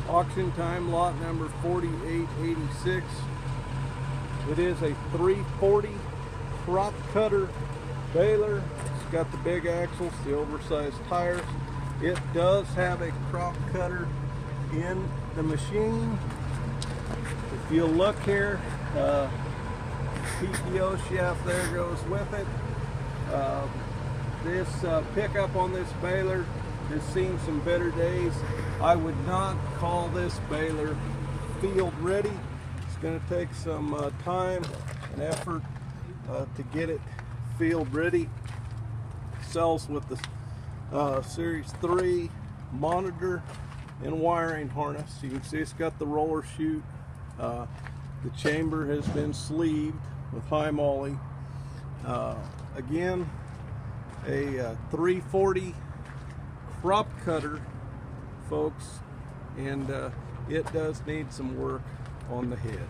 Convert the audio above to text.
Auction time lot number 4886. It is a 340 crop cutter baler. It's got the big axles, the oversized tires. It does have a crop cutter in the machine. If you look here, PTO shaft there goes with it. This pickup on this baler has seen some better days. I would not call this baler field ready. It's going to take some time and effort to get it field ready. Sells with the Series 3 monitor and wiring harness. You can see it's got the roller chute. The chamber has been sleeved with high moly. Again, a 340 crop cutter, folks, and it does need some work on the head.